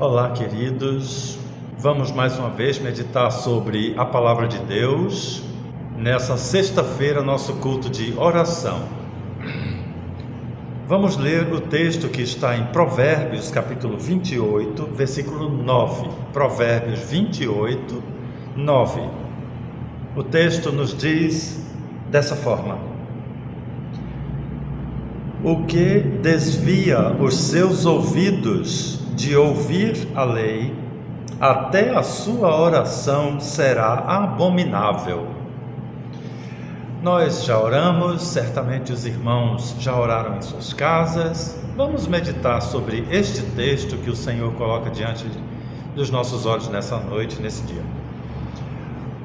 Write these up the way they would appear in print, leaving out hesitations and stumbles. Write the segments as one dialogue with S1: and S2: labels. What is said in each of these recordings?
S1: Olá, queridos. Vamos mais uma vez meditar sobre a Palavra de Deus. Nessa sexta-feira, nosso culto de oração. Vamos ler o texto que está em Provérbios, capítulo 28, versículo 9. Provérbios 28, 9. O texto nos diz dessa forma: o que desvia os seus ouvidos de ouvir a lei, até a sua oração será abominável. Nós já oramos, certamente os irmãos já oraram em suas casas. Vamos meditar sobre este texto que o Senhor coloca diante dos nossos olhos nessa noite, nesse dia.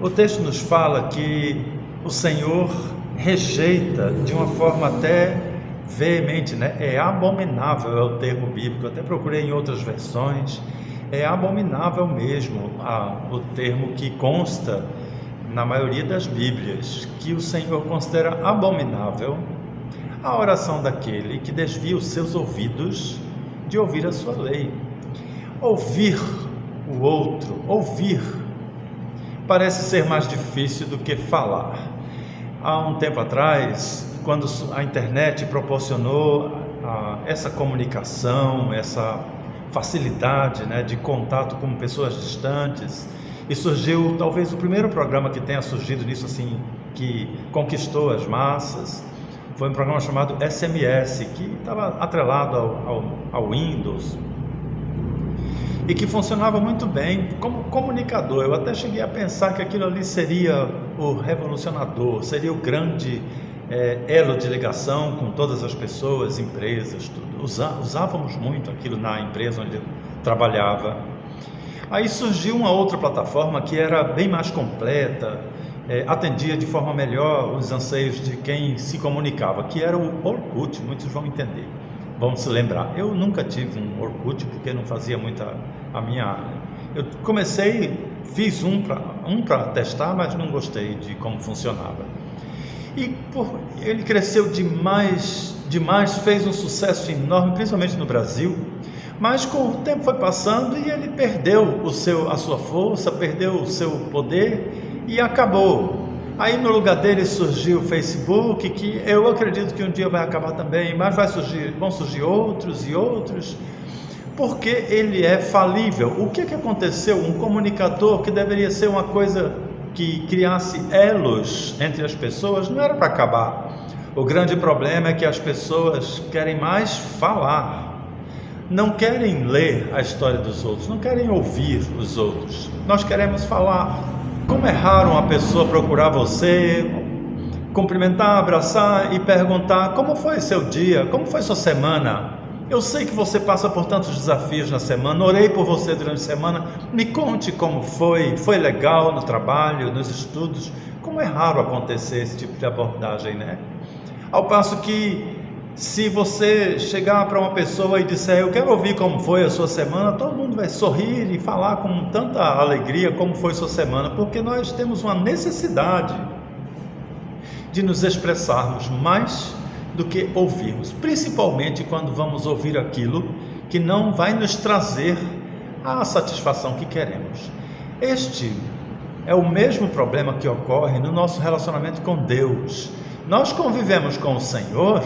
S1: O texto nos fala que o Senhor rejeita de uma forma até veemente, é abominável, é o termo bíblico. Eu até procurei em outras versões. É abominável mesmo o termo que consta na maioria das Bíblias, que o Senhor considera abominável a oração daquele que desvia os seus ouvidos de ouvir a sua lei. Ouvir o outro, ouvir, parece ser mais difícil do que falar. Há um tempo atrás, quando a internet proporcionou essa comunicação, essa facilidade, de contato com pessoas distantes, e surgiu talvez o primeiro programa que tenha surgido nisso assim, que conquistou as massas, foi um programa chamado SMS, que estava atrelado ao Windows, e que funcionava muito bem como comunicador. Eu até cheguei a pensar que aquilo ali seria o revolucionador, seria o grande elo de ligação com todas as pessoas, empresas, tudo. Usávamos muito aquilo na empresa onde eu trabalhava. Aí surgiu uma outra plataforma que era bem mais completa, atendia de forma melhor os anseios de quem se comunicava, que era o Orkut. Muitos vão entender, vão se lembrar. Eu nunca tive um Orkut porque não fazia muito a minha área. Eu fiz um para testar, mas não gostei de como funcionava. E ele cresceu demais, fez um sucesso enorme, principalmente no Brasil, mas com o tempo foi passando e ele perdeu a sua força, perdeu o seu poder e acabou. Aí no lugar dele surgiu o Facebook, que eu acredito que um dia vai acabar também, mas vão surgir outros e outros, porque ele é falível. O que aconteceu? Um comunicador que deveria ser uma coisa que criasse elos entre as pessoas, não era para acabar. O grande problema é que as pessoas querem mais falar, não querem ler a história dos outros, não querem ouvir os outros. Nós queremos falar. Como é raro uma pessoa procurar você, cumprimentar, abraçar e perguntar: como foi seu dia, como foi sua semana? Eu sei que você passa por tantos desafios na semana, orei por você durante a semana, me conte como foi legal no trabalho, nos estudos. Como é raro acontecer esse tipo de abordagem, Ao passo que, se você chegar para uma pessoa e disser: eu quero ouvir como foi a sua semana, todo mundo vai sorrir e falar com tanta alegria como foi sua semana, porque nós temos uma necessidade de nos expressarmos mais do que ouvirmos, principalmente quando vamos ouvir aquilo que não vai nos trazer a satisfação que queremos. Este é o mesmo problema que ocorre no nosso relacionamento com Deus. Nós convivemos com o Senhor,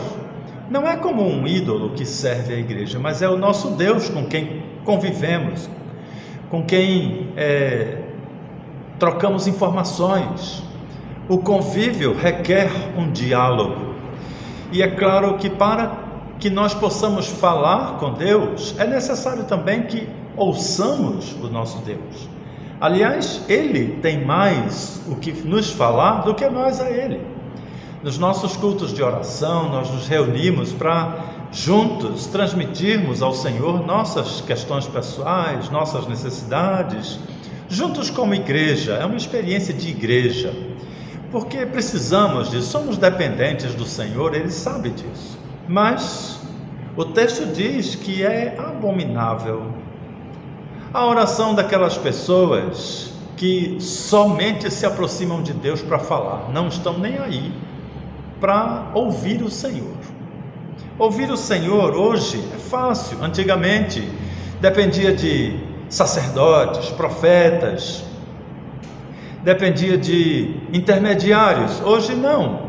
S1: não é como um ídolo que serve à igreja, mas é o nosso Deus com quem convivemos, com quem trocamos informações. O convívio requer um diálogo. E é claro que para que nós possamos falar com Deus, é necessário também que ouçamos o nosso Deus. Aliás, Ele tem mais o que nos falar do que nós a Ele. Nos nossos cultos de oração, nós nos reunimos para juntos transmitirmos ao Senhor nossas questões pessoais, nossas necessidades, juntos como igreja. É uma experiência de igreja, porque precisamos disso, somos dependentes do Senhor, Ele sabe disso. Mas o texto diz que é abominável a oração daquelas pessoas que somente se aproximam de Deus para falar, não estão nem aí para ouvir o Senhor. Ouvir o Senhor hoje é fácil. Antigamente dependia de sacerdotes, profetas, dependia de intermediários. Hoje não.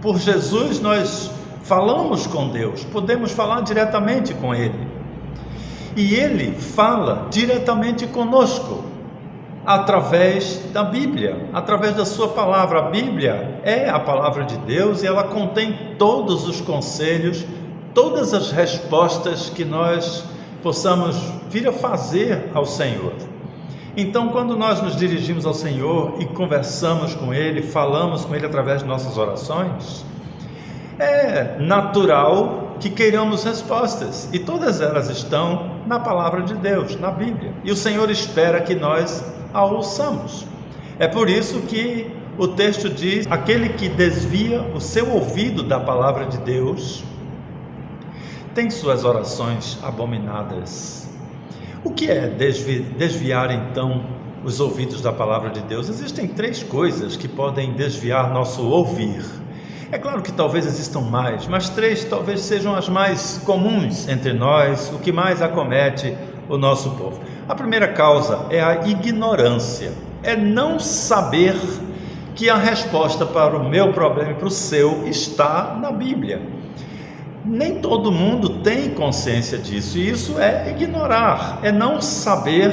S1: Por Jesus nós falamos com Deus, podemos falar diretamente com Ele. E Ele fala diretamente conosco, através da Bíblia, através da sua palavra. A Bíblia é a palavra de Deus e ela contém todos os conselhos, todas as respostas que nós possamos vir a fazer ao Senhor. Então, quando nós nos dirigimos ao Senhor e conversamos com Ele, falamos com Ele através de nossas orações, é natural que queiramos respostas, e todas elas estão na palavra de Deus, na Bíblia, e o Senhor espera que nós a ouçamos. É por isso que o texto diz: aquele que desvia o seu ouvido da palavra de Deus tem suas orações abominadas. O que é desviar então os ouvidos da palavra de Deus? Existem 3 coisas que podem desviar nosso ouvir. É claro que talvez existam mais, mas 3 talvez sejam as mais comuns entre nós, o que mais acomete o nosso povo. A primeira causa é a ignorância, é não saber que a resposta para o meu problema e para o seu está na Bíblia. Nem todo mundo tem consciência disso, e isso é ignorar, é não saber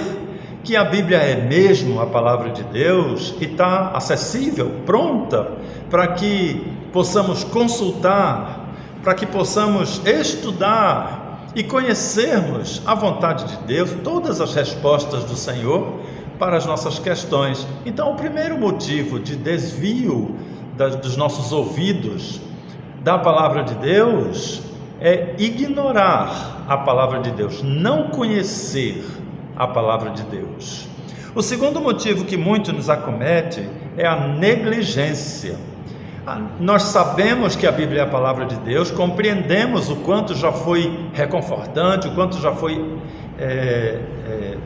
S1: que a Bíblia é mesmo a palavra de Deus e está acessível, pronta para que possamos consultar, para que possamos estudar e conhecermos a vontade de Deus, todas as respostas do Senhor para as nossas questões. Então, o primeiro motivo de desvio dos nossos ouvidos da palavra de Deus é ignorar a palavra de Deus, não conhecer a palavra de Deus. O segundo motivo que muito nos acomete é a negligência. Nós sabemos que a Bíblia é a palavra de Deus, compreendemos o quanto já foi reconfortante, o quanto já foi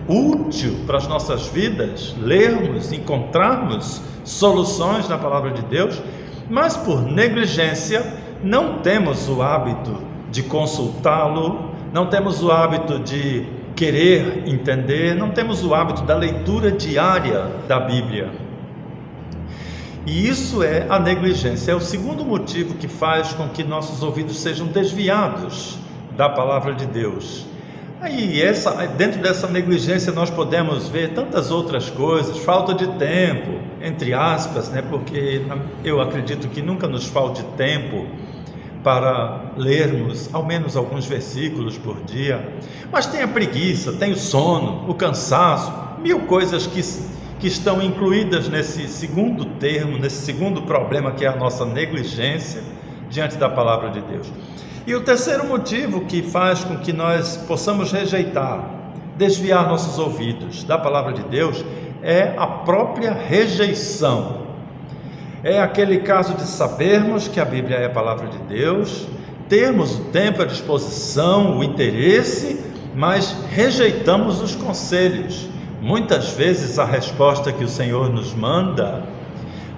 S1: útil para as nossas vidas lermos, encontrarmos soluções na palavra de Deus, mas por negligência não temos o hábito de consultá-lo, não temos o hábito de querer entender, não temos o hábito da leitura diária da Bíblia. E isso é a negligência, é o segundo motivo que faz com que nossos ouvidos sejam desviados da palavra de Deus. Aí, dentro dessa negligência nós podemos ver tantas outras coisas, falta de tempo, entre aspas, porque eu acredito que nunca nos falte tempo para lermos ao menos alguns versículos por dia, mas tem a preguiça, tem o sono, o cansaço, 1000 coisas que estão incluídas nesse segundo termo, nesse segundo problema, que é a nossa negligência diante da palavra de Deus. E o terceiro motivo que faz com que nós possamos rejeitar, desviar nossos ouvidos da palavra de Deus, é a própria rejeição. É aquele caso de sabermos que a Bíblia é a palavra de Deus, termos o tempo, a disposição, o interesse, mas rejeitamos os conselhos. Muitas vezes a resposta que o Senhor nos manda,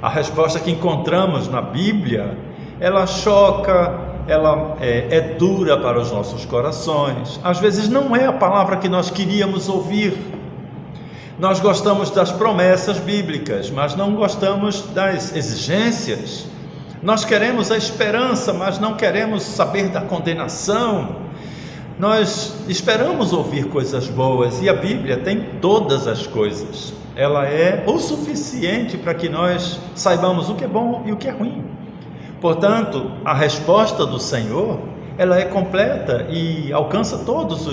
S1: a resposta que encontramos na Bíblia, ela choca, ela é dura para os nossos corações. Às vezes não é a palavra que nós queríamos ouvir. Nós gostamos das promessas bíblicas, mas não gostamos das exigências. Nós queremos a esperança, mas não queremos saber da condenação. Nós esperamos ouvir coisas boas, e a Bíblia tem todas as coisas. Ela é o suficiente para que nós saibamos o que é bom e o que é ruim. Portanto, a resposta do Senhor, ela é completa e alcança todos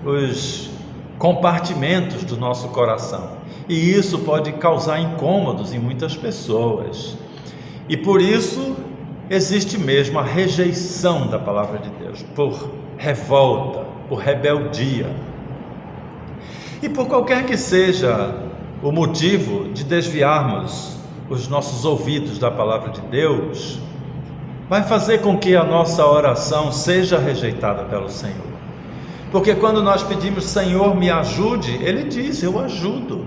S1: os compartimentos do nosso coração. E isso pode causar incômodos em muitas pessoas. E por isso existe mesmo a rejeição da palavra de Deus, por revolta, por rebeldia. E por qualquer que seja o motivo de desviarmos os nossos ouvidos da palavra de Deus, vai fazer com que a nossa oração seja rejeitada pelo Senhor. Porque quando nós pedimos: Senhor, me ajude, Ele diz: eu ajudo.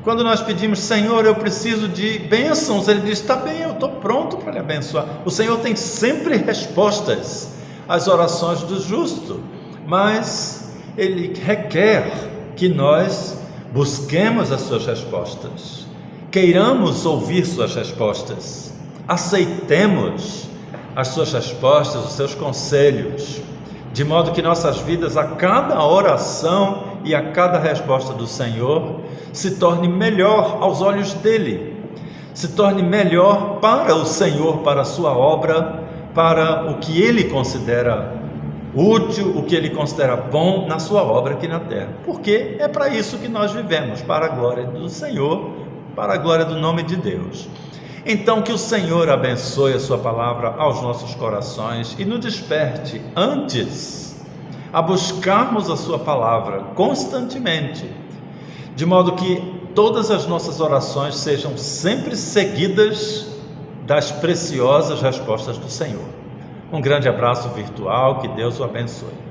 S1: Quando nós pedimos: Senhor, eu preciso de bênçãos, Ele diz: está bem, eu estou pronto para lhe abençoar. O Senhor tem sempre respostas às orações do justo, mas Ele requer que nós busquemos as suas respostas, queiramos ouvir suas respostas, aceitemos as suas respostas, os seus conselhos, de modo que nossas vidas, a cada oração e a cada resposta do Senhor, se torne melhor aos olhos dele, se torne melhor para o Senhor, para a sua obra, para o que ele considera útil, o que ele considera bom na sua obra aqui na terra, porque é para isso que nós vivemos, para a glória do Senhor, para a glória do nome de Deus. Então, que o Senhor abençoe a sua palavra aos nossos corações e nos desperte antes a buscarmos a sua palavra constantemente, de modo que todas as nossas orações sejam sempre seguidas das preciosas respostas do Senhor. Um grande abraço virtual, que Deus o abençoe.